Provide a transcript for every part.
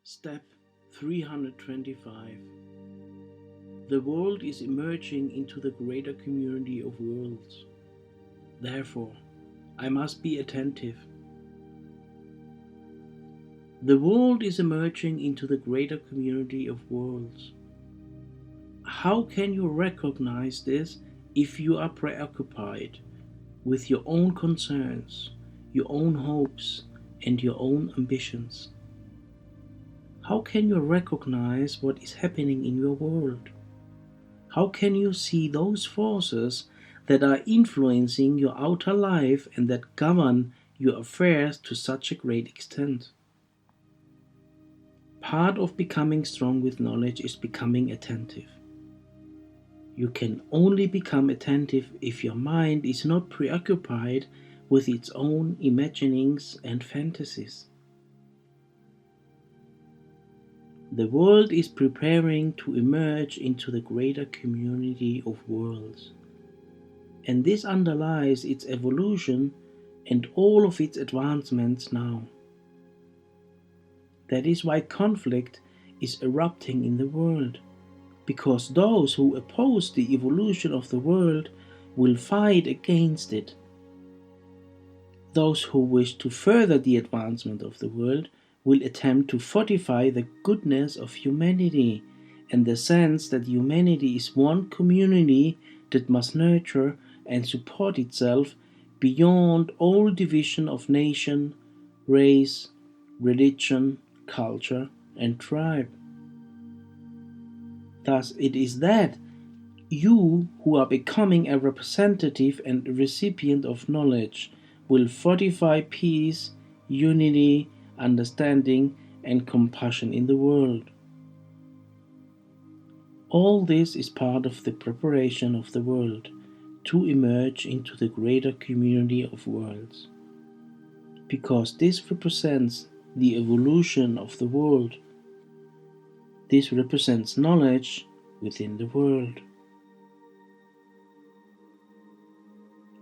Step 325. The world is emerging into the greater community of worlds. Therefore, I must be attentive. The world is emerging into the greater community of worlds. How can you recognize this if you are preoccupied with your own concerns, your own hopes, and your own ambitions? How can you recognize what is happening in your world? How can you see those forces that are influencing your outer life and that govern your affairs to such a great extent? Part of becoming strong with knowledge is becoming attentive. You can only become attentive if your mind is not preoccupied with its own imaginings and fantasies. The world is preparing to emerge into the greater community of worlds, and this underlies its evolution and all of its advancements now. That is why conflict is erupting in the world, because those who oppose the evolution of the world will fight against it. Those who wish to further the advancement of the world will attempt to fortify the goodness of humanity and the sense that humanity is one community that must nurture and support itself beyond all division of nation, race, religion, culture, and tribe. Thus, it is that you, who are becoming a representative and a recipient of knowledge, will fortify peace, unity, understanding, and compassion in the world. All this is part of the preparation of the world to emerge into the greater community of worlds, because this represents the evolution of the world. This represents knowledge within the world.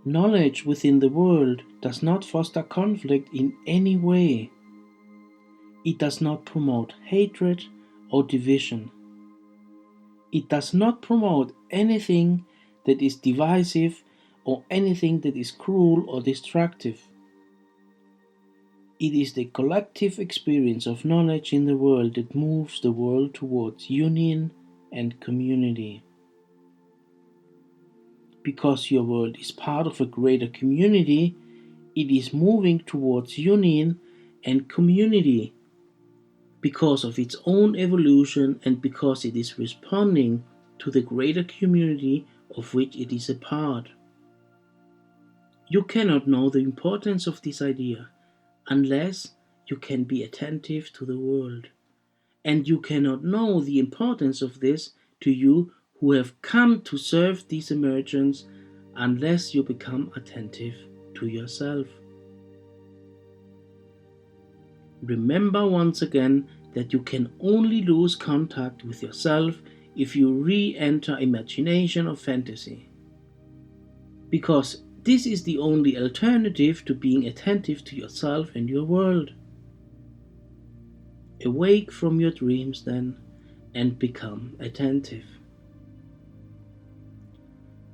Knowledge within the world does not foster conflict in any way. It does not promote hatred or division. It does not promote anything that is divisive or anything that is cruel or destructive. It is the collective experience of knowledge in the world that moves the world towards union and community. Because your world is part of a greater community, it is moving towards union and community because of its own evolution and because it is responding to the greater community of which it is a part. You cannot know the importance of this idea unless you can be attentive to the world. And you cannot know the importance of this to you who have come to serve this emergence unless you become attentive to yourself. Remember once again that you can only lose contact with yourself if you re-enter imagination or fantasy. Because this is the only alternative to being attentive to yourself and your world. Awake from your dreams then and become attentive.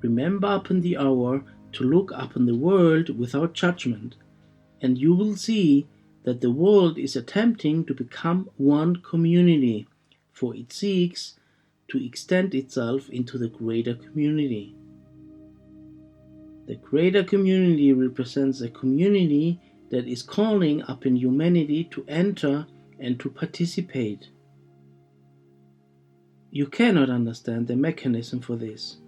Remember upon the hour to look upon the world without judgment, and you will see that the world is attempting to become one community, for it seeks to extend itself into the greater community. The greater community represents a community that is calling upon humanity to enter and to participate. You cannot understand the mechanism for this,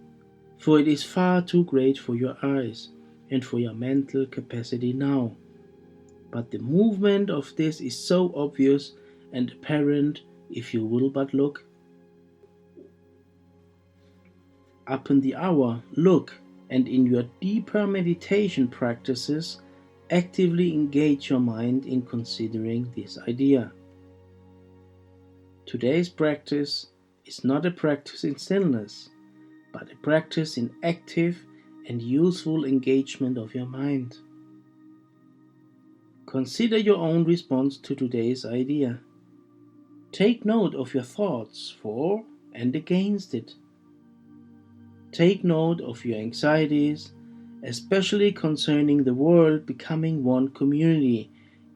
for it is far too great for your eyes and for your mental capacity now. But the movement of this is so obvious and apparent if you will but look. Upon the hour, look, and in your deeper meditation practices, actively engage your mind in considering this idea. Today's practice is not a practice in stillness, but a practice in active and useful engagement of your mind. Consider your own response to today's idea. Take note of your thoughts for and against it. Take note of your anxieties, especially concerning the world becoming one community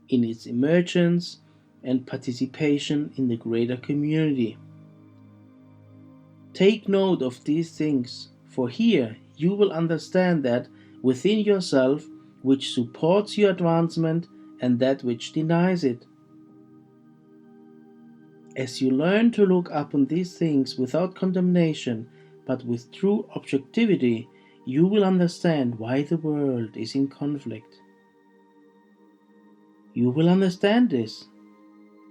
in its emergence and participation in the greater community. Take note of these things, for here you will understand that within yourself which supports your advancement and that which denies it. As you learn to look upon these things without condemnation, but with true objectivity, you will understand why the world is in conflict. You will understand this,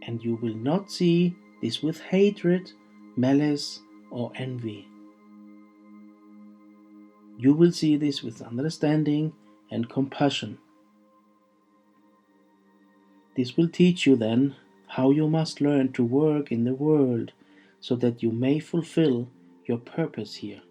and you will not see this with hatred, malice, or envy. You will see this with understanding and compassion. This will teach you then how you must learn to work in the world so that you may fulfill your purpose here.